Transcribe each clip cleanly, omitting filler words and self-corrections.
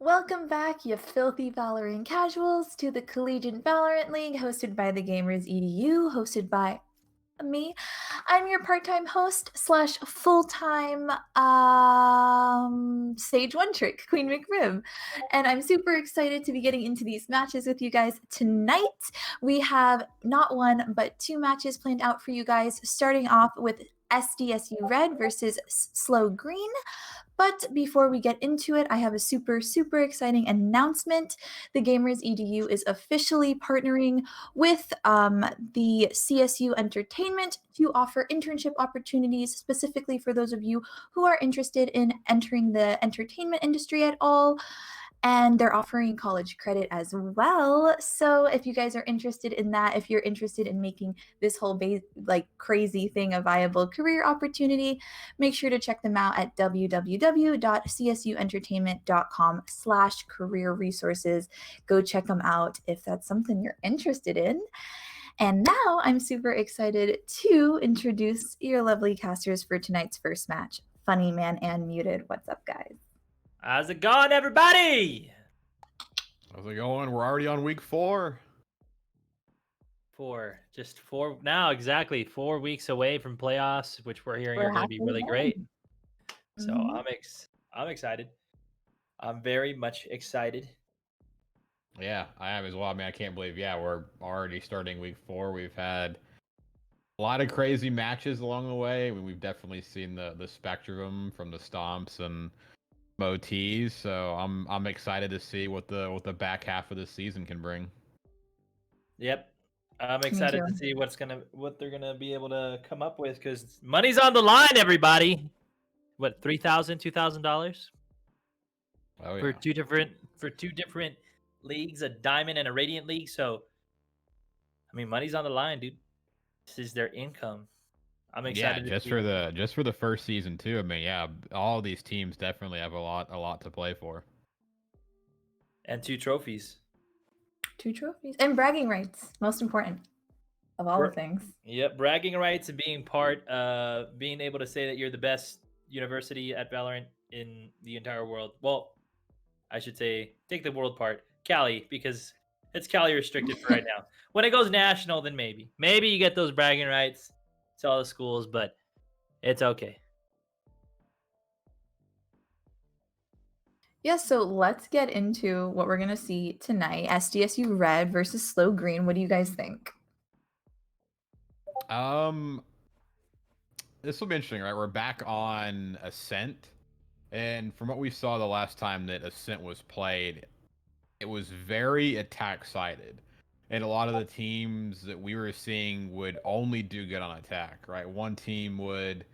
Welcome back, you filthy Valorant casuals, to the Collegiate Valorant League hosted by the Gamers EDU, hosted by me. I'm your part-time host slash full-time stage one trick, Queen McRib. And I'm super excited to be getting into these matches with you guys tonight. We have not one, but two matches planned out for you guys, starting off with SDSU Red versus SLO Green. But before we get into it, I have a super exciting announcement. The Gamers EDU is officially partnering with the CSU Entertainment to offer internship opportunities specifically for those of you who are interested in entering the entertainment industry at all. And they're offering college credit as well. So if you guys are interested in that, if you're interested in making this whole crazy thing a viable career opportunity, make sure to check them out at www.csuentertainment.com/career resources. Go check them out if that's something you're interested in. And now I'm super excited to introduce your lovely casters for tonight's first match. Funny Man and Muted. What's up, guys? How's it going, everybody? How's it going? We're already on week 4. Just four now, exactly 4 weeks away from playoffs, which we're hearing are going to be really great. So I'm excited. I'm very much excited. Yeah, I am as well. I mean, I can't believe, we're already starting week 4. We've had a lot of crazy matches along the way. I mean, we've definitely seen the spectrum from the stomps and MOTs. So I'm excited to see what the back half of the season can bring. Yep. I'm excited to see what they're gonna be able to come up with, because money's on the line, everybody. What, $3,000, $2,000? Oh yeah. For two different leagues, a diamond and a radiant league. So I mean, money's on the line, dude. This is their income. I'm excited. Yeah, just for the first season too. I mean, yeah, all these teams definitely have a lot to play for. And 2 trophies. 2 trophies. And bragging rights, most important of all the things. Yep, bragging rights and being able to say that you're the best university at Valorant in the entire world. Well, I should say, take the world part, Cali, because it's Cali restricted for right now. When it goes national, then maybe you get those bragging rights to all the schools, but it's okay. Yeah, so let's get into what we're going to see tonight. SDSU Red versus SLO Green. What do you guys think? This will be interesting, right? We're back on Ascent, and from what we saw the last time that Ascent was played, it was very attack-sided. And a lot of the teams that we were seeing would only do good on attack, right? One team would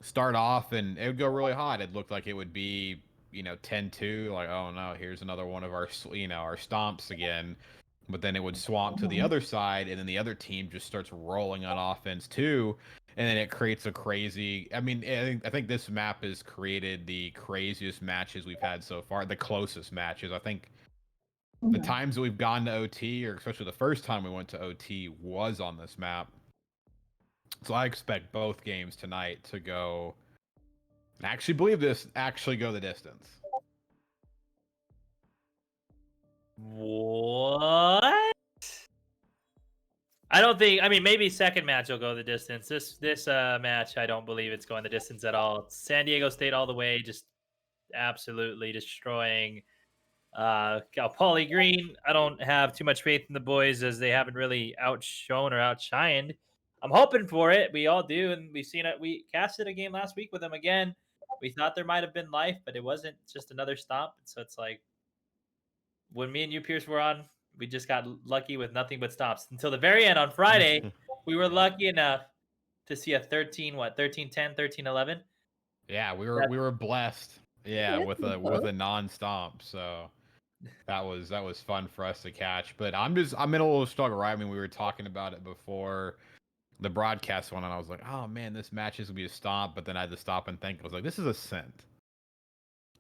start off and it would go really hot. It looked like it would be, 10-2, like, oh no, here's another one of our, our stomps again. But then it would swamp to the other side, and then the other team just starts rolling on offense too, and then it creates a crazy. I mean, I think this map has created the craziest matches we've had so far, the closest matches. I think the times that we've gone to OT, or especially the first time we went to OT, was on this map. So I expect both games tonight to go. I actually believe this actually go the distance. What? I don't think. I mean, maybe second match will go the distance. This match, I don't believe it's going the distance at all. San Diego State all the way, just absolutely destroying Cal Poly Green. I don't have too much faith in the boys, as they haven't really outshone or outshined. I'm hoping for it. We all do, and we've seen it. We casted a game last week with them again. We thought there might have been life, but it wasn't. Just another stomp. So it's like, when me and you, Pierce, were on, we just got lucky with nothing but stops until the very end on Friday. We were lucky enough to see a 13-10, 13-11. Yeah, we were blessed. Yeah, with a non-stomp. So that was fun for us to catch. But I'm in a little struggle, right? I mean, we were talking about it before the broadcast one, and I was like, oh man, this match is gonna be a stomp. But then I had to stop and think. I was like, this is Ascent.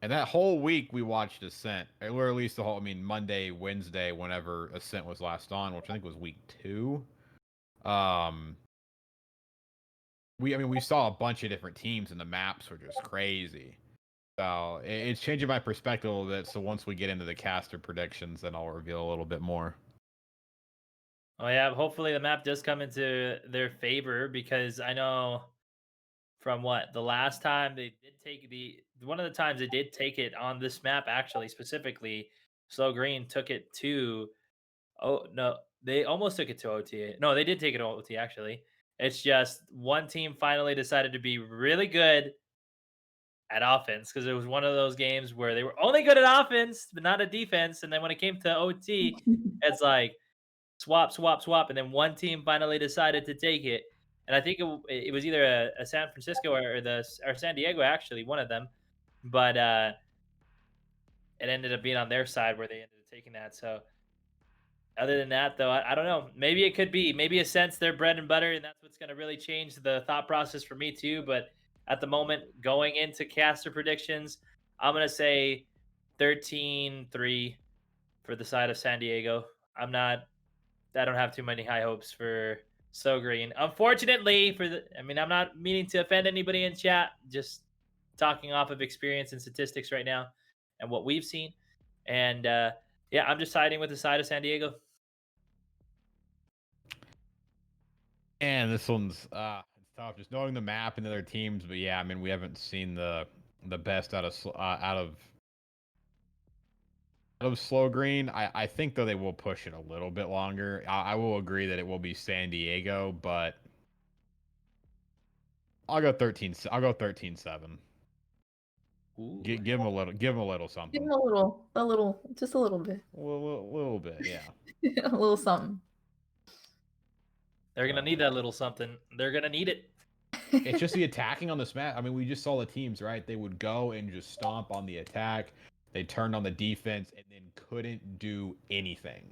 And that whole week we watched Ascent, or at least Monday, Wednesday, whenever Ascent was last on, which I think was week 2. We saw a bunch of different teams, and the maps were just crazy. So it's changing my perspective a little bit. So once we get into the caster predictions, then I'll reveal a little bit more. Oh yeah, hopefully the map does come into their favor because I know from what the last time they did take one of the times they did take it on this map actually specifically, Slow Green took it to no, they almost took it to OT. No, they did take it to OT actually. It's just one team finally decided to be really good at offense because it was one of those games where they were only good at offense but not at defense, and then when it came to OT, it's like swap, swap, swap, and then one team finally decided to take it. And I think it was either a San Francisco or San Diego, actually, one of them. But it ended up being on their side where they ended up taking that. So other than that, though, I don't know. Maybe it could be maybe a sense they're bread and butter, and that's what's going to really change the thought process for me too. But at the moment, going into caster predictions, I'm going to say 13-3 for the side of San Diego. I don't have too many high hopes for So Green. Unfortunately, I mean, I'm not meaning to offend anybody in chat. Just talking off of experience and statistics right now, and what we've seen. And yeah, I'm just siding with the side of San Diego. And this one's it's tough just knowing the map and other teams, but yeah, I mean we haven't seen the best out of Slow Green. I think though they will push it a little bit longer. I will agree that it will be San Diego, but I'll go 13. I'll go 13-7. Ooh. Give them a little Give something. him a little, just a little bit. A little bit, yeah. A little something. They're gonna need that little something. They're gonna need it. It's just the attacking on this map. I mean, we just saw the teams, right? They would go and just stomp on the attack. They turned on the defense and then couldn't do anything.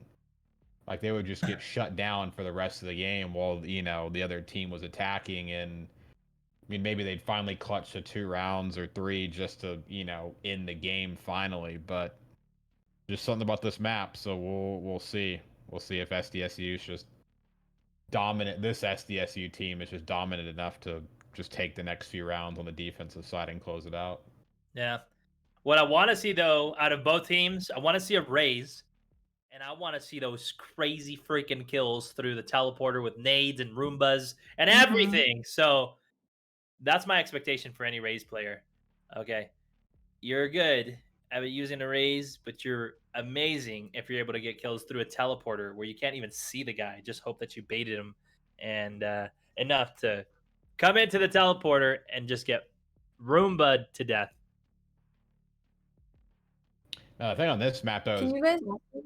Like they would just get shut down for the rest of the game while the other team was attacking. And I mean, maybe they'd finally clutch to 2 rounds or 3 just to end the game finally. But just something about this map. So we'll see. We'll see if SDSU is just dominant. This SDSU team is just dominant enough to just take the next few rounds on the defensive side and close it out. Yeah. What I want to see though, out of both teams, I want to see a raise, and I want to see those crazy freaking kills through the teleporter with nades and Roombas and everything. So that's my expectation for any raise player. Okay, you're good at using a raise, but you're amazing if you're able to get kills through a teleporter where you can't even see the guy. Just hope that you baited him and enough to come into the teleporter and just get Roomba to death. The thing on this map though is Can you guys?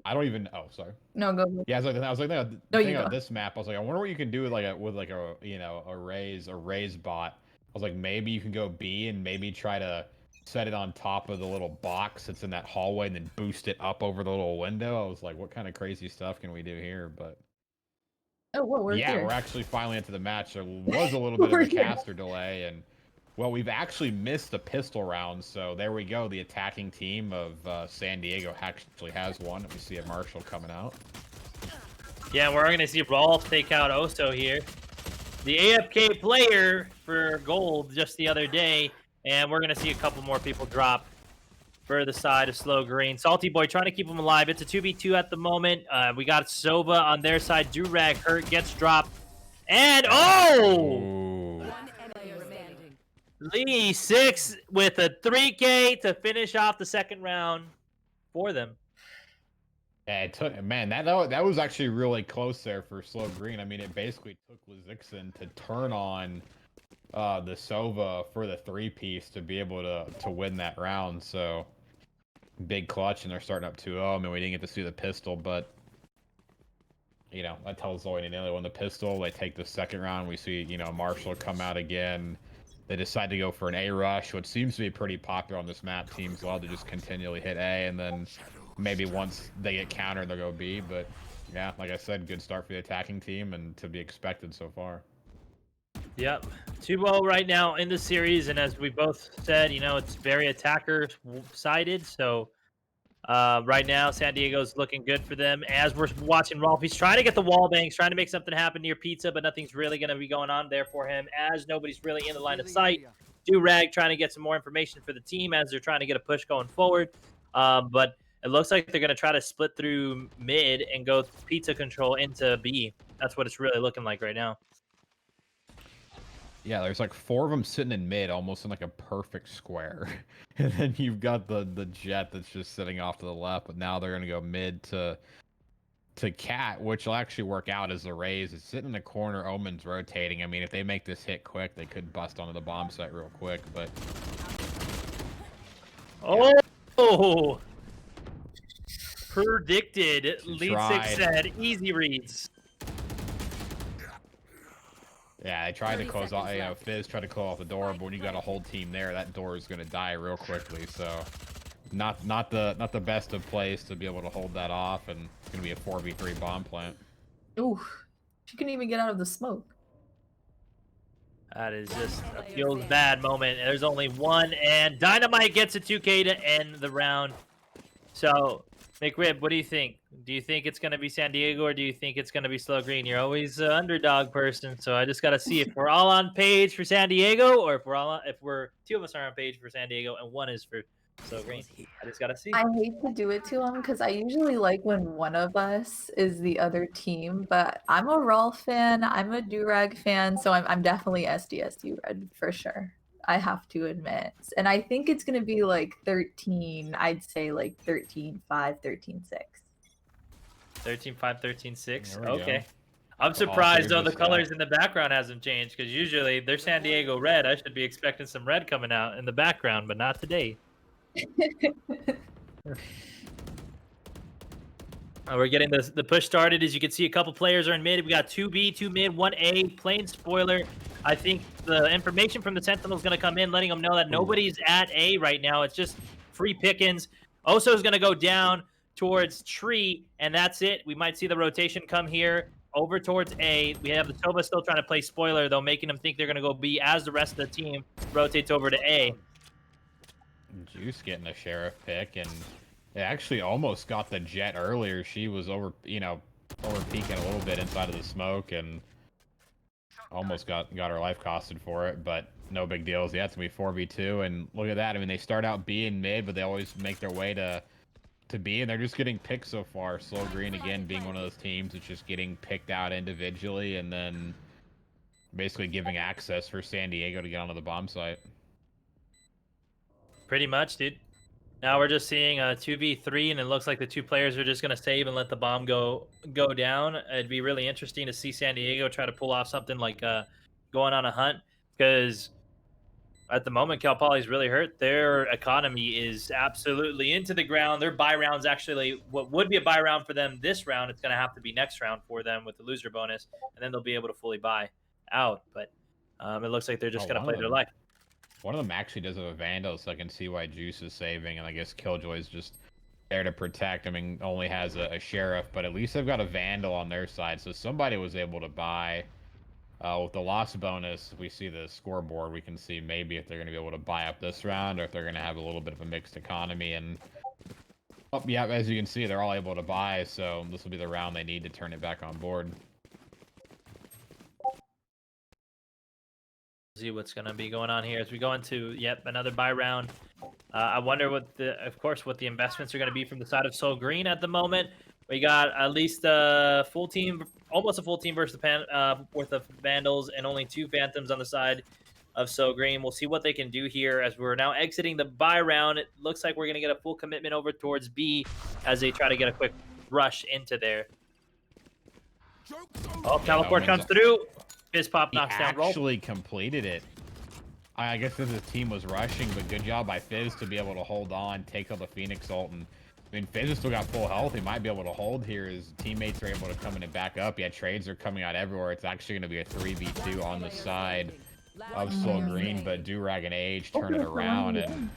I don't even. Oh, sorry. No, go. Yeah, I was like, the No, thing you on go. this map. I was like, I wonder what you can do with a raise bot. I was like, maybe you can go B and maybe try to set it on top of the little box that's in that hallway and then boost it up over the little window. I was like, what kind of crazy stuff can we do here? But Oh, well, we're yeah, here. we're actually finally into the match. There was a little bit of We're a here. caster delay, and well, we've actually missed the pistol round. So there we go. The attacking team of San Diego actually has one. We see a Marshall coming out. Yeah, we're going to see Rolf take out Oso here. The AFK player for gold just the other day. And we're going to see a couple more people drop for the side of Slow Green. Salty Boy trying to keep him alive. It's a 2v2 at the moment. We got Sova on their side. Durag hurt, gets dropped. And, oh! Lee 6 with a 3K to finish off the second round for them. Yeah, it took that was actually really close there for Slow Green. I mean, it basically took Lazixin to turn on the Sova for the 3-piece to be able to win that round. So big clutch, and they're starting up 2-0. I mean, we didn't get to see the pistol, but that tells Zoe and Nearly won the pistol. They take the second round. We see Marshall come out again. They decide to go for an A rush, which seems to be pretty popular on this map. Teams love to just continually hit A, and then maybe once they get countered, they'll go B. But yeah, like I said, good start for the attacking team and to be expected so far. Yep, 2-0 right now in the series, and as we both said, it's very attacker-sided. So right now, San Diego's looking good for them. As we're watching Rolf, he's trying to get the wall bangs, trying to make something happen near Pizza, but nothing's really going to be going on there for him, as nobody's really in the line of sight. Durag trying to get some more information for the team as they're trying to get a push going forward. But it looks like they're going to try to split through mid and go pizza control into B. That's what it's really looking like right now. Yeah, there's like 4 of them sitting in mid, almost in like a perfect square. And then you've got the jet that's just sitting off to the left, but now they're going to go mid to Cat, which will actually work out as a raise. It's sitting in the corner, Omen's rotating. I mean, if they make this hit quick, they could bust onto the bomb site real quick, but... Oh! Predicted. Lead 6 said, easy reads. Yeah, I tried to close off, Fizz tried to close off the door, but when you got a whole team there, that door is going to die real quickly, so... Not the best of plays to be able to hold that off, and it's going to be a 4v3 bomb plant. Ooh, she couldn't even get out of the smoke. That is just a feels bad moment. There's only one, and Dynamite gets a 2K to end the round. So, McRib, what do you think? Do you think it's going to be San Diego, or do you think it's going to be Slow Green? You're always an underdog person, so I just got to see if we're all on page for San Diego, or if we're two of us are on page for San Diego and one is for Slow Green. I just got to see. I hate to do it to him because I usually like when one of us is the other team, but I'm a Rolf fan, I'm a Durag fan, so I'm definitely SDSU red for sure. I have to admit. And I think it's going to be like 13, I'd say like 13-5, 13-6. 13-5, 13-6. There we Okay. go. I'm surprised though the colors in the background hasn't changed, because usually they're San Diego red. I should be expecting some red coming out in the background, but not today. We're getting the push started. As you can see, a couple players are in mid. We got 2B, 2 mid, 1A. Plain spoiler. I think the information from the Sentinel is going to come in, letting them know that nobody's at A right now. It's just free pickings. Oso is going to go down towards Tree, and that's it. We might see the rotation come here over towards A. We have the Toba still trying to play spoiler, though, making them think they're going to go B as the rest of the team rotates over to A. Juice getting a sheriff pick, and it actually almost got the jet earlier. She was over peeking a little bit inside of the smoke, and almost got her life costed for it, but no big deals. Yeah, it's gonna be 4v2, and look at that. I mean, they start out B and mid, but they always make their way to B, and they're just getting picked so far. Slow Green, again, being one of those teams that's just getting picked out individually, and then basically giving access for San Diego to get onto the bomb site. Pretty much, dude. Now we're just seeing a 2v3, and it looks like the two players are just going to save and let the bomb go down. It'd be really interesting to see San Diego try to pull off something like going on a hunt, because at the moment, Cal Poly's really hurt. Their economy is absolutely into the ground. Their buy round's actually what would be a buy round for them this round. It's going to have to be next round for them with the loser bonus, and then they'll be able to fully buy out. But it looks like they're just going to play their life. One of them actually does have a Vandal, so I can see why Juice is saving, and I guess Killjoy's just there to protect. I mean, only has a Sheriff, but at least they've got a Vandal on their side, so somebody was able to buy. With the loss bonus, if we see the scoreboard, we can see maybe if they're going to be able to buy up this round, or if they're going to have a little bit of a mixed economy. And yeah, as you can see, they're all able to buy, so this will be the round they need to turn it back on board. See what's going to be going on here as we go into another buy round. I wonder what the investments are going to be from the side of Soul Green at the moment. We got at least a full team, almost a full team versus the worth of Vandals, and only 2 Phantoms on the side of Soul Green. We'll see what they can do here as we're now exiting the buy round. It looks like we're going to get a full commitment over towards B as they try to get a quick rush into there. Oh, teleport comes through. Fizz Pop knocks down Roll. Actually completed it. I guess this team was rushing, but good job by Fizz to be able to hold on, take out the Phoenix ult. And I mean, Fizz has still got full health. He might be able to hold here. His teammates are able to come in and back up. Yeah, trades are coming out everywhere. It's actually going to be a 3v2 on the side of Soul Green, but Durag and Age turn it around. And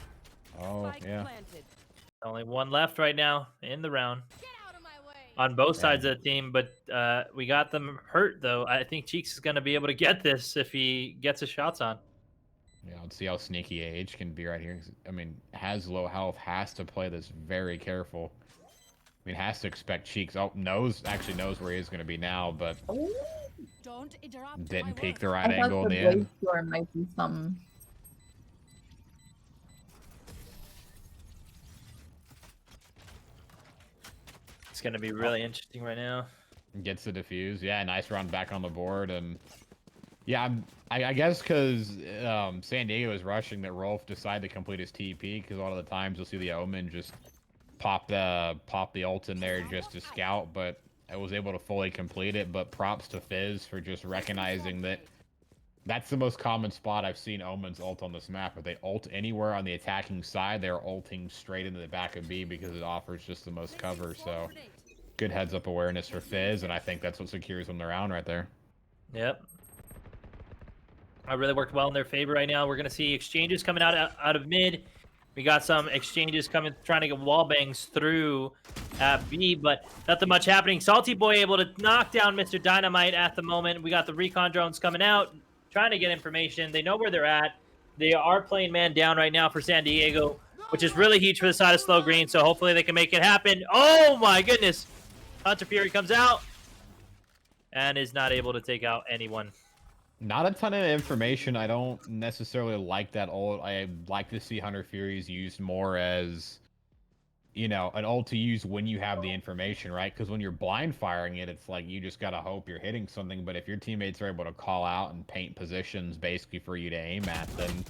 oh, yeah. Only one left right now in the round on both sides of the team, but we got them hurt, though. I think Cheeks is going to be able to get this if he gets his shots on. Yeah, let's see how sneaky Age can be right here. I mean, has low health, has to play this very careful. I mean, has to expect Cheeks. Oh, actually knows where he's going to be now, but didn't peek the right angle in the end. Might be some gonna be really interesting right now. Gets the defuse. Yeah, nice round back on the board. And yeah, I guess because San Diego is rushing that Rolf decided to complete his TP, because a lot of the times you'll see the Omen just pop the ult in there just to scout, but I was able to fully complete it. But props to Fizz for just recognizing that that's the most common spot I've seen Omens ult on this map. If they ult anywhere on the attacking side, they're ulting straight into the back of B because it offers just the most cover. So good heads-up awareness for Fizz, and I think that's what secures them the round right there. Yep. I really worked well in their favor right now. We're going to see exchanges coming out of mid. We got some exchanges coming, trying to get wall bangs through at B, but nothing much happening. Salty Boy able to knock down Mr. Dynamite at the moment. We got the recon drones coming out, trying to get information. They know where they're at. They are playing man down right now for San Diego, which is really huge for the side of Slow Green, so hopefully they can make it happen. Oh my goodness. Hunter Fury comes out and is not able to take out anyone. Not a ton of information. I don't necessarily like that ult. I like to see Hunter Furies used more as, you know, an ult to use when you have the information, right? Because when you're blind firing it, it's like you just gotta hope you're hitting something. But if your teammates are able to call out and paint positions basically for you to aim at, then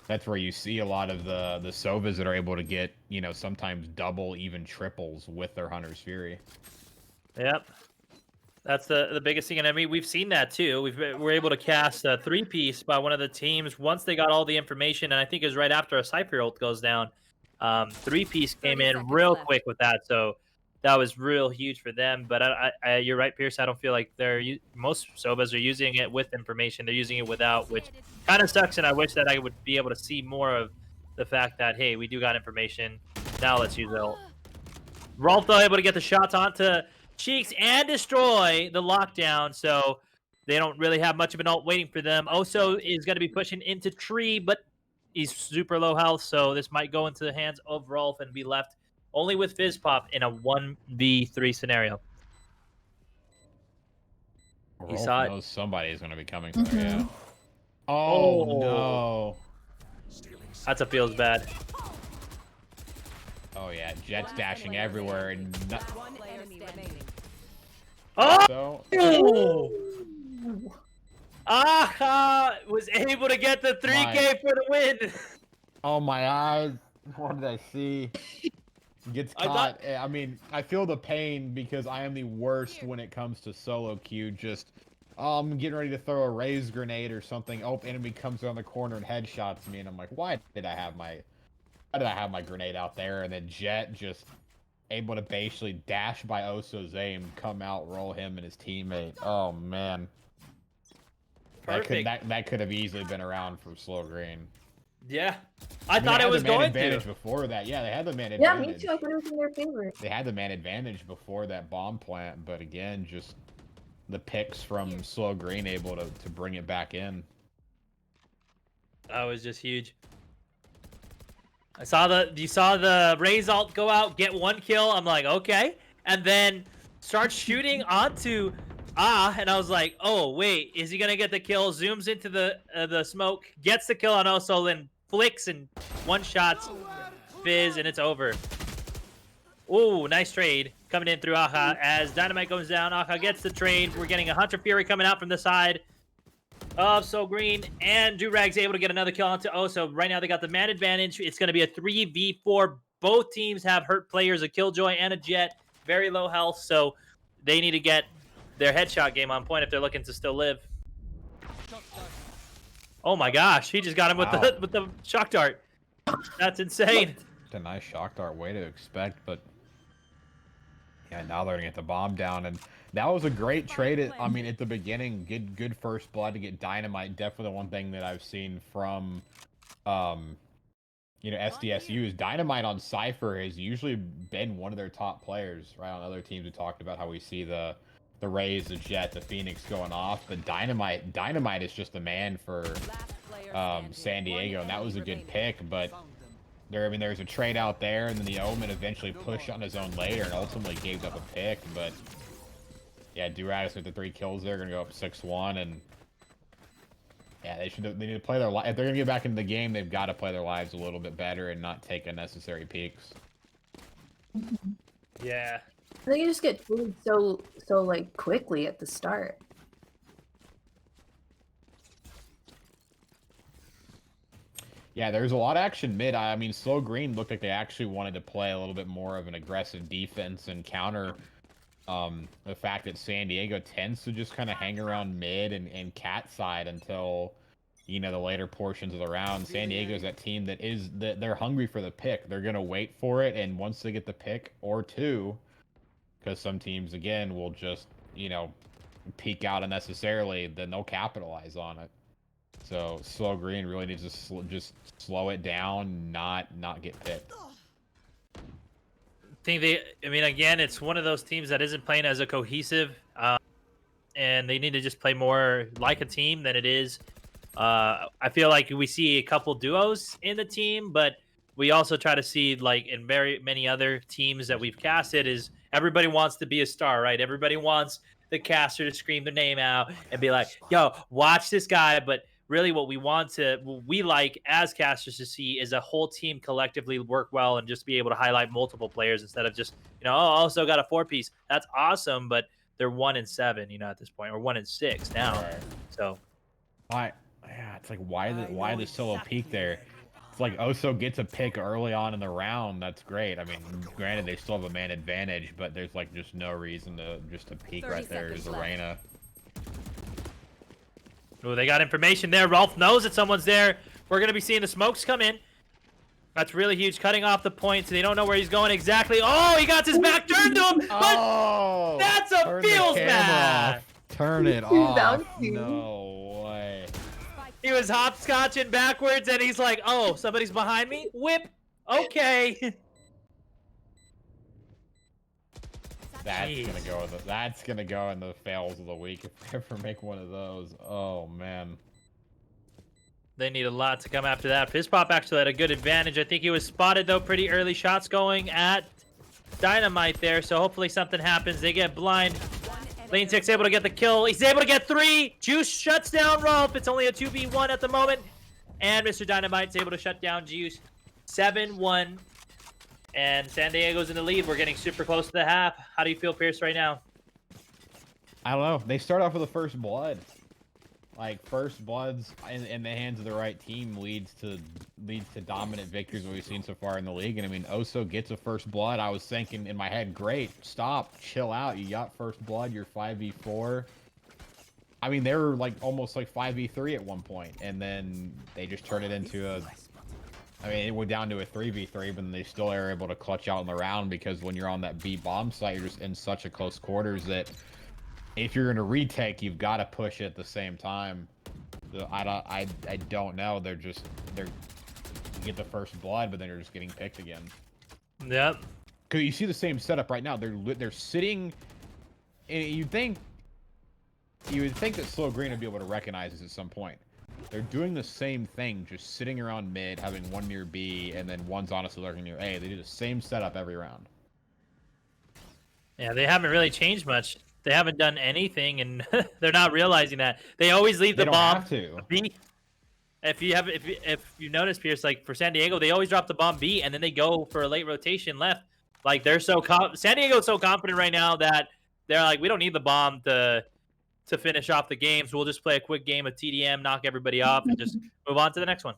that's where you see a lot of the Sovas that are able to get, you know, sometimes double, even triples with their Hunter's Fury. Yep. That's the biggest thing, and I mean, we've seen that too. We're able to cast a 3-piece by one of the teams once they got all the information, and I think it was right after a Cypher ult goes down. 3-piece came in real quick with that, so that was real huge for them. But you're right, Pierce. I don't feel like most Sobas are using it with information. They're using it without, which kind of sucks, and I wish that I would be able to see more of the fact that, hey, we do got information. Now let's use the ult. Rolf, though, able to get the shots onto Cheeks and destroy the lockdown, so they don't really have much of an ult waiting for them. Oso is going to be pushing into tree, but he's super low health, so this might go into the hands of Rolf and be left only with Fizz Pop in a 1v3 scenario. Rolf saw it. knows somebody is going to be coming for there, yeah. Oh. No. That feels bad. Oh yeah, Jet's dashing everywhere and Oh! Aha was able to get the 3K for the win. Oh my eyes! What did I see? Gets caught. I mean, I feel the pain because I am the worst when it comes to solo queue. Just, I'm getting ready to throw a raise grenade or something. Oh, enemy comes around the corner and headshots me, and I'm like, why did I have my grenade out there? And then Jet just able to basically dash by Oso's aim, come out, roll him and his teammate. Oh man, that could have easily been around for Slow Green. Yeah, I thought it was going to. Advantage before that. Yeah, they had the man advantage. Yeah, me too. I thought it was in their favor. They had the man advantage before that bomb plant, but again, just the picks from Slow Green able to bring it back in. That was just huge. You saw the Raze ult go out, get 1 kill. I'm like, okay, and then start shooting onto and I was like, oh wait, is he gonna get the kill? Zooms into the smoke, gets the kill on Oso, then flicks and one-shots Fizz, and it's over. Ooh, nice trade coming in through Aha as Dynamite goes down. Aha gets the trade. We're getting a Hunter Fury coming out from the side of So Green, and Durag's able to get another kill onto Oso. Right now they got the man advantage. It's going to be a 3v4. Both teams have hurt players, a Killjoy and a Jet, very low health, so they need to get their headshot game on point if they're looking to still live. Oh my gosh, he just got him with the shock dart. That's insane. It's a nice shock dart, way to expect, but yeah, now they're gonna get the bomb down, and that was a great trade. I mean, at the beginning, good first blood to get Dynamite. Definitely the one thing that I've seen from, you know, SDSU is Dynamite on Cypher has usually been one of their top players. Right, on other teams we talked about how we see the Raze, the Jet, the Phoenix going off, but Dynamite is just the man for San Diego, and that was a good pick. But there's a trade out there, and then the Omen eventually pushed on his own later and ultimately gave up a pick. But yeah, Duratus with the 3 kills there, gonna go up 6-1, and yeah, they need to play their life. If they're gonna get back into the game, they've got to play their lives a little bit better and not take unnecessary peaks. Yeah, They just get food so like quickly at the start. Yeah, there's a lot of action mid. I mean, Slow Green looked like they actually wanted to play a little bit more of an aggressive defense and counter the fact that San Diego tends to just kind of hang around mid and cat side until, you know, the later portions of the round. San Diego's that team that they're hungry for the pick. They're gonna wait for it, and once they get the pick or two, because some teams again will just, you know, peek out unnecessarily, then they'll capitalize on it. So Slow Green really needs to just slow it down, not get picked. I mean, again, it's one of those teams that isn't playing as a cohesive, and they need to just play more like a team than it is. I feel like we see a couple duos in the team, but we also try to see, like in very many other teams that we've casted, is everybody wants to be a star, right? Everybody wants the caster to scream their name out and be like, "Yo, watch this guy!" But really, what we like as casters to see is a whole team collectively work well and just be able to highlight multiple players instead of just, oh, also got a 4-piece. That's awesome, but they're 1-7, at this point, or 1-6 now. Right. So, yeah, it's like why the solo peak there? It's like Oso gets a pick early on in the round. That's great. I mean, granted they still have a man advantage, but there's like just no reason to peek right there as Arena. Oh, they got information there. Rolf knows that someone's there. We're going to be seeing the smokes come in. That's really huge. Cutting off the points. They don't know where he's going exactly. Oh, he got his back turned to him. But that's a feels match. Turn it off. No way. He was hopscotching backwards, and he's like, oh, somebody's behind me? Whip. Okay. That's gonna go in the fails of the week if they ever make one of those. Oh man. They need a lot to come after that. Fizzpop actually had a good advantage. I think he was spotted though, pretty early shots going at Dynamite there. So hopefully something happens. They get blind. Lane 6 able to get the kill. He's able to get 3. Juice shuts down Rolf. It's only a 2v1 at the moment. And Mr. Dynamite's able to shut down Juice. 7-1. And San Diego's in the lead. We're getting super close to the half. How do you feel, Pierce, right now? I don't know. They start off with the first blood. Like, first bloods in the hands of the right team leads to dominant victories that we've seen so far in the league. And I mean, Oso gets a first blood. I was thinking in my head, great, stop, chill out. You got first blood. You're 5v4. I mean, they were like almost like 5v3 at one point, and then they just turned it into a. I mean, it went down to a 3v3, but they still are able to clutch out in the round because when you're on that B bomb site, you're just in such a close quarters that if you're going to retake, you've got to push at the same time. So I don't know. They're you get the first blood, but then you're just getting picked again. Yep. Because you see the same setup right now. They're sitting, and you would think that Slow Green would be able to recognize this at some point. They're doing the same thing, just sitting around mid, having one near B, and then one's honestly lurking near A. They do the same setup every round. Yeah, they haven't really changed much. They haven't done anything, and they're not realizing that. They always leave the bomb B. If you notice, Pierce, like for San Diego, they always drop the bomb B, and then they go for a late rotation left. Like they're San Diego's so confident right now that they're like, we don't need the bomb to finish off the game, so we'll just play a quick game of TDM, knock everybody off, and just move on to the next one.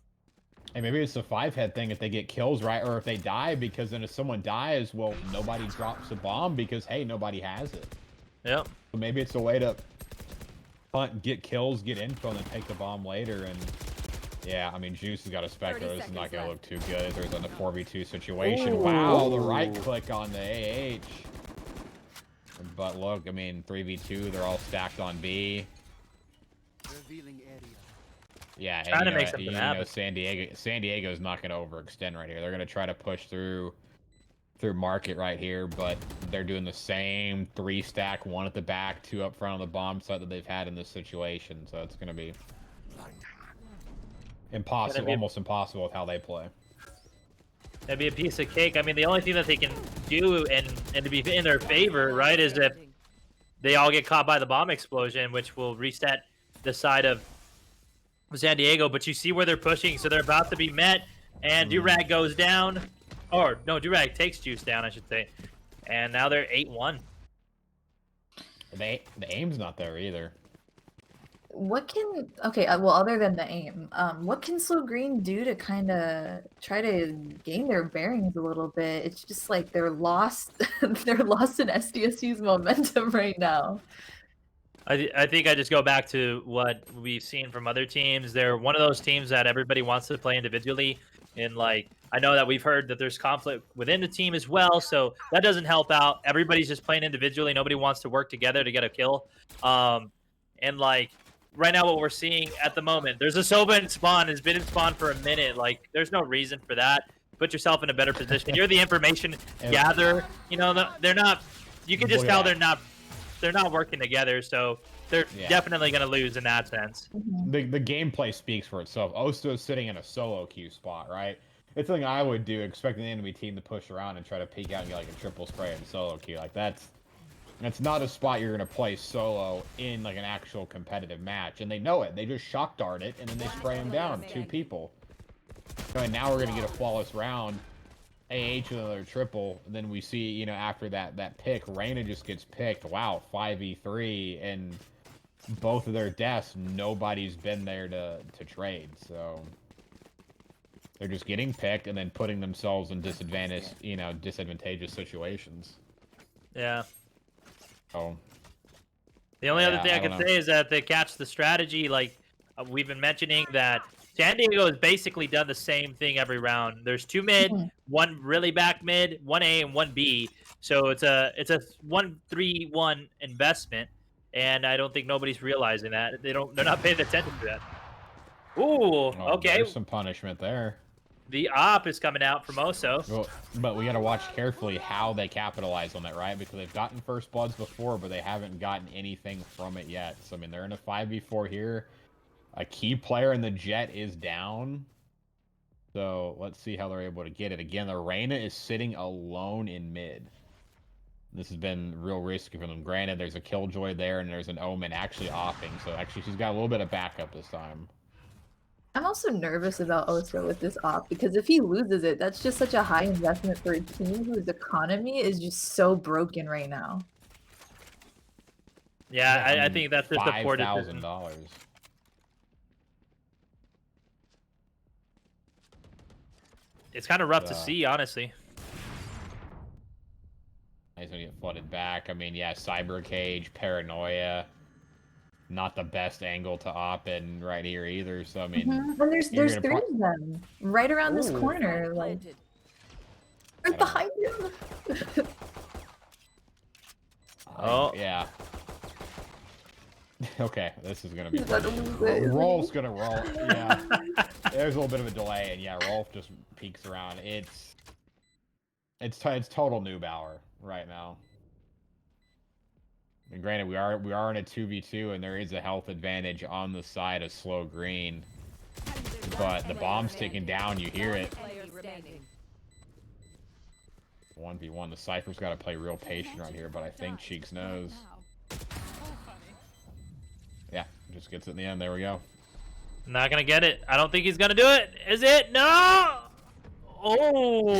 Hey, maybe it's a 5-head thing if they get kills, right? Or if they die, because then if someone dies, well, nobody drops a bomb because, hey, nobody has it. Yep. So maybe it's a way to hunt, get kills, get info, and then take the bomb later. And yeah, I mean, Juice has got a Spectre. This is not going to look too good. There's in a 4v2 situation. Ooh. Wow, the right click on the AH. But look, I mean, 3v2, they're all stacked on B. Yeah, trying to make something happen. San Diego's not going to overextend right here. They're going to try to push through market right here, but they're doing the same 3-stack, 1 at the back, 2 up front on the bomb site that they've had in this situation. So it's going to be impossible, almost impossible with how they play. That'd be a piece of cake. I mean, the only thing that they can do and to be in their favor, right, is if they all get caught by the bomb explosion, which will reset the side of San Diego. But you see where they're pushing, so they're about to be met, and Durag goes down. Or, no, Durag takes Juice down, I should say. and now they're 8-1. The aim's not there either. What can okay, well, other than the aim, what can Slow Green do to kind of try to gain their bearings a little bit? It's just like they're lost, they're lost in SDSU's momentum right now. I think I just go back to what we've seen from other teams. They're one of those teams that everybody wants to play individually. And like, I know that we've heard that there's conflict within the team as well, so that doesn't help out. Everybody's just playing individually. Nobody wants to work together to get a kill. And like right now, what we're seeing at the moment, there's a Soba in spawn. Has been in spawn for a minute. Like, there's no reason for that. Put yourself in a better position. You're the information gatherer. You know, they're not. You can just tell they're not working together, so they're definitely going to lose in that sense. The gameplay speaks for itself. Osto is sitting in a solo queue spot, right? It's something I would do, expecting the enemy team to push around and try to peek out and get like a triple spray in solo queue. Like that's not a spot you're going to play solo in like an actual competitive match, and they know it. They just shock dart it, and then they spray him down. 2 people. And now we're going to get a flawless round. AH with another triple, and then we see, you know, after that pick, Reyna just gets picked. Wow, 5v3, and both of their deaths, nobody's been there to trade, so they're just getting picked and then putting themselves in disadvantageous situations. Yeah. Oh. The only other thing I can say is that they catch the strategy. Like we've been mentioning, that San Diego has basically done the same thing every round. There's 2 mid, 1 really back mid, 1 A and 1 B. So it's a 1-3-1 investment, and I don't think nobody's realizing that. They're not paying attention to that. Ooh, okay. There's some punishment there. The op is coming out from Oso. Well, but we got to watch carefully how they capitalize on that, right? Because they've gotten first bloods before, but they haven't gotten anything from it yet. So I mean, they're in a 5v4 here. A key player in the Jet is down. So let's see how they're able to get it. Again, the Reyna is sitting alone in mid. This has been real risky for them. Granted, there's a Killjoy there, and there's an Omen actually offing. So actually, she's got a little bit of backup this time. I'm also nervous about Oso with this op, because if he loses it, that's just such a high investment for a team whose economy is just so broken right now. Yeah, I think that's just a poor decision. $5,000. It's kind of rough to see, honestly. He's gonna get flooded back. I mean, yeah, Cyber Cage, Paranoia. Not the best angle to op in right here either. So I mean, and there's 3 of them right around this corner, like right behind him. Oh yeah. Okay, this is gonna be. Rolf's gonna roll. Yeah, there's a little bit of a delay, and yeah, Rolf just peeks around. It's total noob hour right now. And granted, we are in a 2v2, and there is a health advantage on the side of Slow Green, but the bomb's ticking down. You hear it. 1v1. The Cypher's got to play real patient right here, but I think Cheeks knows. Yeah, just gets it in the end. There we go. Not gonna get it. I don't think he's gonna do it. Is it? No. Oh.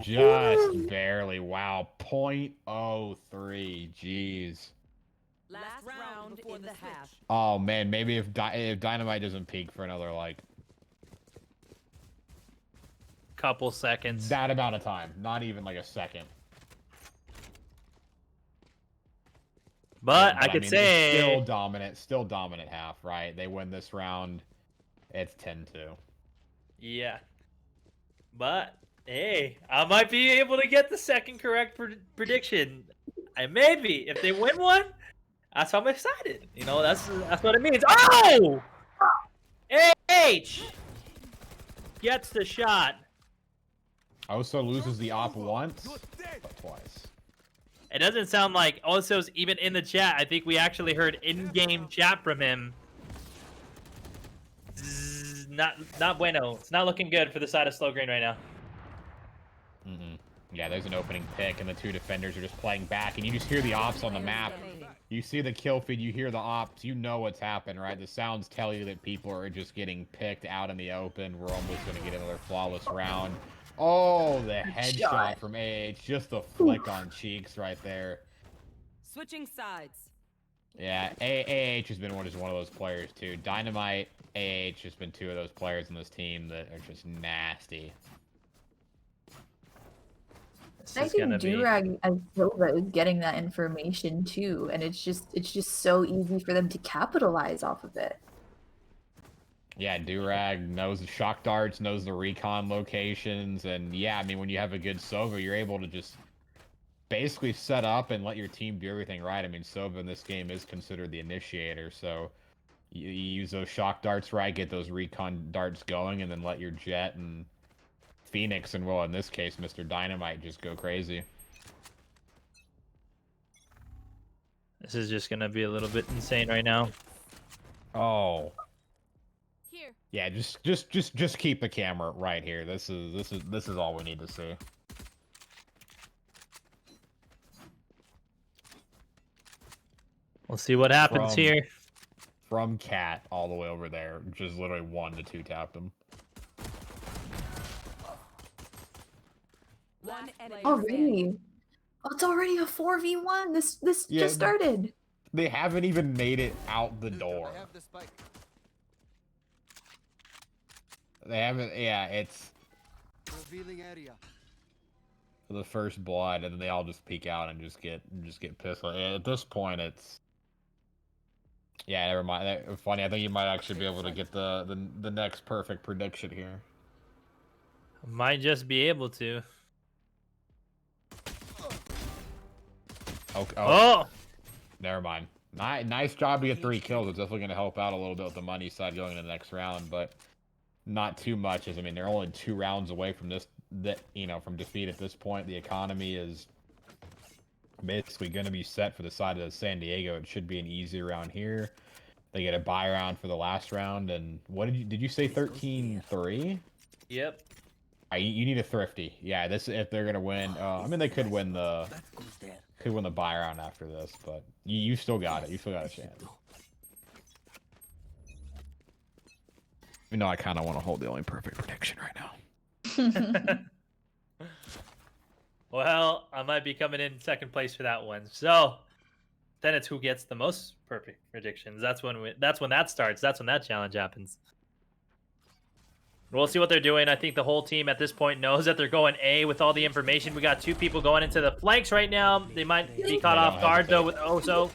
Yeah, just barely. Wow. 0.03. Jeez. Last round in the half. Oh man, maybe if Dynamite doesn't peak for another like couple seconds. That amount of time, not even like a second. But I mean, say still dominant half, right? They win this round. It's 10-2. Yeah. But hey, I might be able to get the second correct prediction. And maybe if they win one, that's how I'm excited. You know, that's what it means. Oh! H gets the shot. Oso loses the op once, but twice. It doesn't sound like Oso's even in the chat. I think we actually heard in-game chat from him. Not bueno. It's not looking good for the side of Slow Green right now. Yeah, there's an opening pick, and the 2 defenders are just playing back, and you just hear the ops on the map. You see the kill feed, you hear the ops, you know what's happened, right? The sounds tell you that people are just getting picked out in the open. We're almost going to get another flawless round. Oh, the headshot shot. from AH. Just a flick on cheeks right there. Switching sides. Yeah, AH has been one of those players too. Dynamite, AH has been two of those players in this team that are just nasty. This I is think gonna be. Durag as Silva is getting that information too, and it's just so easy for them to capitalize off of it. Yeah, Durag knows the shock darts, knows the recon locations, and yeah, I mean, when you have a good Sova, you're able to just basically set up and let your team do everything right. I mean, Sova in this game is considered the initiator, so you use those shock darts right, get those recon darts going, and then let your Jet and Phoenix, and well, in this case, Mr. Dynamite, just go crazy. This is just gonna be a little bit insane right now. Oh. Here. Yeah, just keep the camera right here. This is all we need to see. We'll see what happens here. From Cat all the way over there, just literally 1 to 2 tapped him. One enemy. Already. Oh, it's already a 4v1. This just started. They haven't even made it out the door. I have the spike. They haven't. Yeah, it's Revealing area. the first blood, and then they all just peek out and just get pissed. Like, at this point, it's. Yeah, never mind. Funny. I think you might actually be able to get the next perfect prediction here. Might just be able to. Okay. Oh! Never mind. Nice job to get 3 kills. It's definitely going to help out a little bit with the money side going into the next round, but not too much. As I mean, they're only 2 rounds away from from defeat at this point. The economy is basically going to be set for the side of San Diego. It should be an easy round here. They get a buy round for the last round, and what did you say? 13-3? Yep. You need a thrifty. Yeah, this if they're gonna win. I mean, they could win the buy round after this, but you still got it. You still got a chance. You know, I kind of want to hold the only perfect prediction right now. Well, I might be coming in second place for that one. So then it's who gets the most perfect predictions. That's when that starts. That's when that challenge happens. We'll see what they're doing. I think the whole team at this point knows that they're going A with all the information. We got 2 people going into the flanks right now. They might be caught off guard, though, with Oso.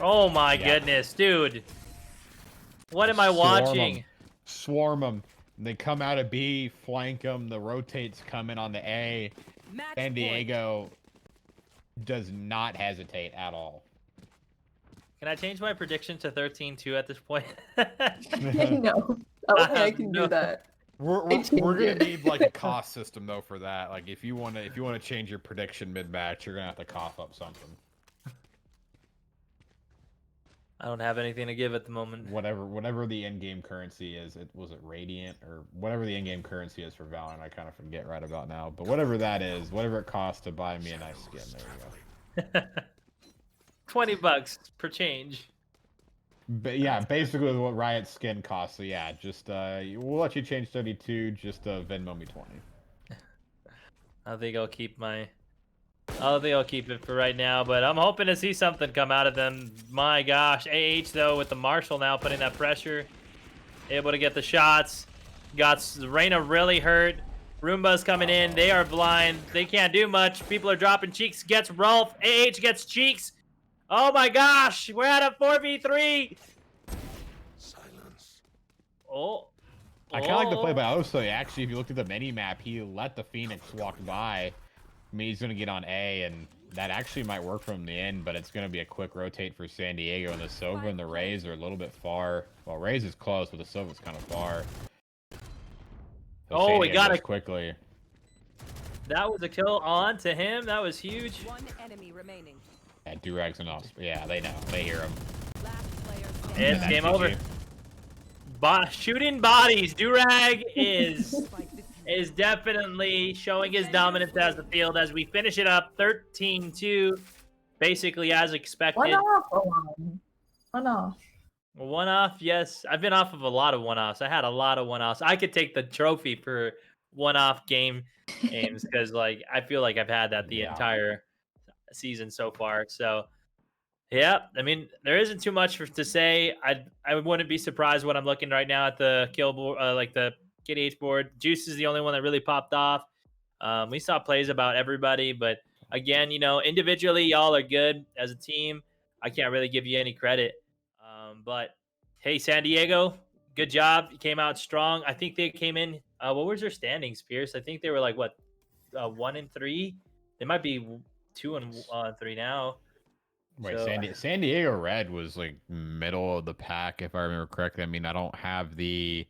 Oh, my goodness, dude. What am I watching? Swarm them. They come out of B, flank them. The rotates come in on the A. San Diego does not hesitate at all. Can I change my prediction to 13-2 at this point? No. Okay, I can do that. We're gonna need like a cost system though for that. Like if you wanna change your prediction mid match, you're gonna have to cough up something. I don't have anything to give at the moment. Whatever the in-game currency is, was it Radiant or whatever the in-game currency is for Valorant, I kind of forget right about now. But whatever that is, whatever it costs to buy me a nice skin, there you go. $20 per change. But yeah, basically what Riot's skin costs. So yeah, just we'll let you change 32. Just Venmo me 20. I think I'll keep it for right now, but I'm hoping to see something come out of them. My gosh, AH though with the Marshall now putting that pressure, able to get the shots. Got Reyna really hurt. Roomba's coming in. They are blind. They can't do much. People are dropping cheeks. Gets Rolf. AH gets cheeks. Oh my gosh, we're at a 4v3. Silence. Oh. I kind of like the play by Oso. Actually, if you looked at the mini map, he let the Phoenix walk by. I mean, he's going to get on A, and that actually might work from the end, but it's going to be a quick rotate for San Diego, and the Sova and the Rays are a little bit far. Well, Rays is close, but the Sova's kind of far. So Oh, we got it quickly. That was a kill on to him. That was huge. One enemy remaining. Yeah, Durag's enough. Yeah, they know. They hear him. Last player It's That's game GG. over. Shooting bodies. Durag is definitely showing his dominance as the field as we finish it up 13-2, basically as expected. One off. One off. One off, yes. I've been off of a lot of one offs. I had a lot of one offs. I could take the trophy for one off games because like I feel like I've had that the Yeah. entire season so far. So yeah, I mean there isn't too much to say. I wouldn't be surprised when I'm looking right now at the kill board, like the KDH board. Juice is the only one that really popped off. We saw plays about everybody, but again, individually, y'all are good as a team. I can't really give you any credit. But hey, San Diego, good job. You came out strong. I think they came in. What was their standings, Pierce? I think they were like what, 1-3. They might be 2-3 now. Wait, So San Diego Red was like middle of the pack, if I remember correctly. I mean, I don't have the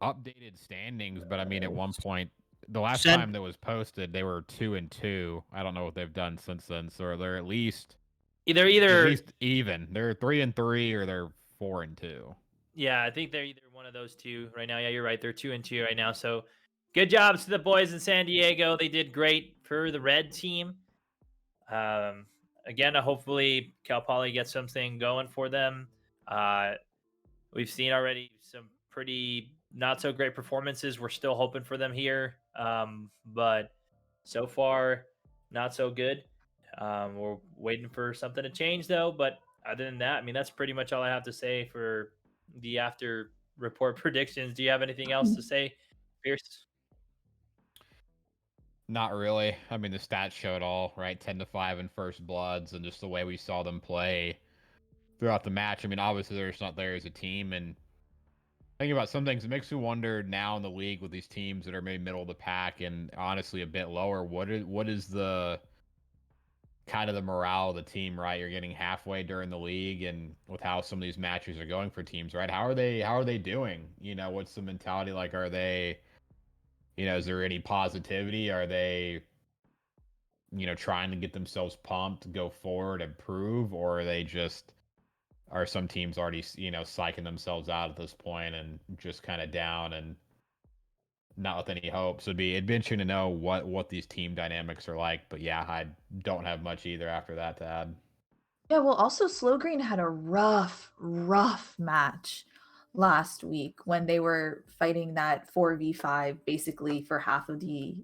updated standings, but I mean, at one point, the last San, time that was posted, they were 2-2. I don't know what they've done since then. So they're either at either least even. They're 3-3 or they're 4-2. Yeah, I think they're either one of those two right now. Yeah, you're right. They're 2-2 right now. So good jobs to the boys in San Diego. They did great for the red team. Um, Again, hopefully Cal Poly gets something going for them. Uh, we've seen already some pretty not so great performances. We're still hoping for them here, but so far not so good. We're waiting for something to change though. But other than that, I mean that's pretty much all I have to say for the after report predictions. Do you have anything else to say, Pierce? Not really. I mean, the stats show it all, right? 10-5 in first bloods, and just the way we saw them play throughout the match. I mean, obviously they're just not there as a team, and thinking about some things, it makes me wonder now in the league with these teams that are maybe middle of the pack and honestly a bit lower. What is the kind of the morale of the team, right? You're getting halfway during the league, and with how some of these matches are going for teams, right? How are they doing? What's the mentality like? Are they, is there any positivity? Are they, trying to get themselves pumped, go forward, improve, or are they just are some teams already, psyching themselves out at this point and just kind of down and not with any hope? So it'd be interesting to know what these team dynamics are like. But yeah, I don't have much either after that to add. Yeah, well, also Slow Green had a rough, rough match last week when they were fighting that 4v5 basically for half of the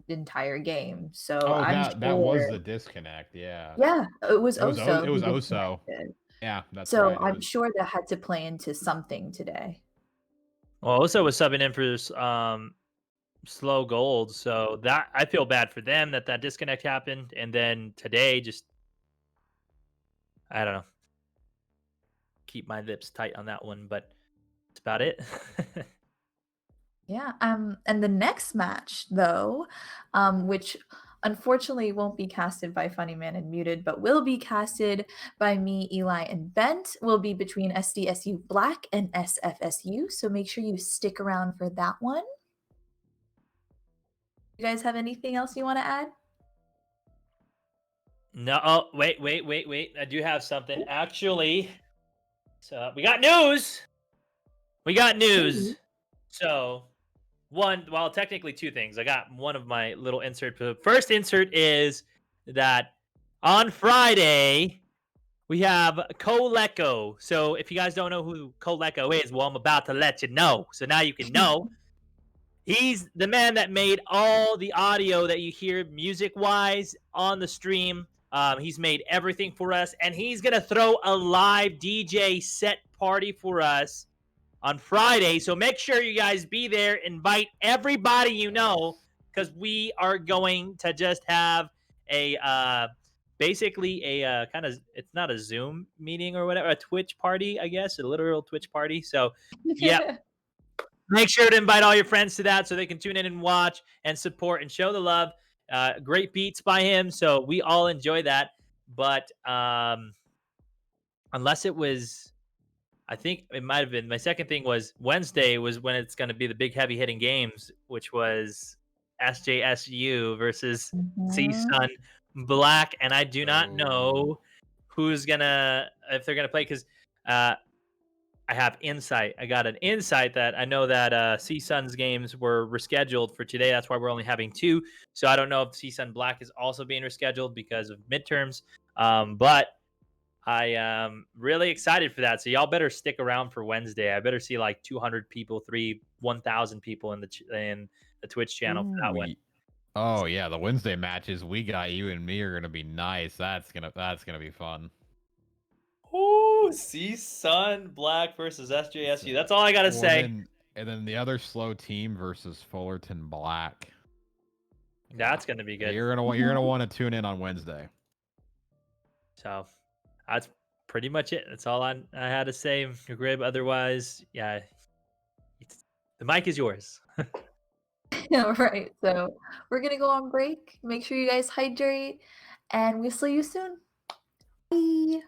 entire game. So Oh, I'm that was sure, the disconnect. Yeah, yeah, it was it Oso who was Oso. disconnected. Yeah, that's So right. It I'm was. sure that had to play into something today. Well, also was subbing in for slow gold, so that I feel bad for them that disconnect happened, and then today just I don't know, keep my lips tight on that one, but that's about it. Yeah, and the next match though, which unfortunately won't be casted by Funny Man and Muted, but will be casted by me, Eli, and Bent, will be between SDSU Black and SFSU. So make sure you stick around for that one. You guys have anything else you want to add? No, oh, wait. I do have something actually. So we got news. We got news. Ooh. So well, technically two things. I got one of my little insert. The first insert is that on Friday we have Coleco. So if you guys don't know who Coleco is, well, I'm about to let you know. So now you can know. He's the man that made all the audio that you hear music-wise on the stream. He's made everything for us, and he's gonna throw a live DJ set party for us on Friday. So make sure you guys be there. Invite everybody you know, because we are going to just have a basically a kind of, it's not a Zoom meeting or whatever, a Twitch party, I guess, a literal Twitch party. So yeah, make sure to invite all your friends to that so they can tune in and watch and support and show the love. Great beats by him, so we all enjoy that. But unless it was, I think it might have been my second thing was Wednesday was when it's going to be the big heavy hitting games, which was SJSU versus Mhm. CSUN Black, and I do not Oh. know who's gonna if they're gonna play because I have insight. I got an insight that I know that CSUN's games were rescheduled for today. That's why we're only having two. So I don't know if CSUN Black is also being rescheduled because of midterms. But I am really excited for that. So y'all better stick around for Wednesday. I better see like 200 people, 1,000 people in the Twitch channel for that Ooh, one. oh yeah, the Wednesday matches we got you and me are gonna be nice. That's gonna be fun. Ooh, see Sun Black versus SJSU. That's all I gotta Well, say. and then the other slow team versus Fullerton Black. That's gonna be good. You're gonna want to tune in on Wednesday. So that's pretty much it. That's all I had to say, Grib. Otherwise, yeah, the mic is yours. All right. So we're gonna go on break. Make sure you guys hydrate, and we'll see you soon. Bye.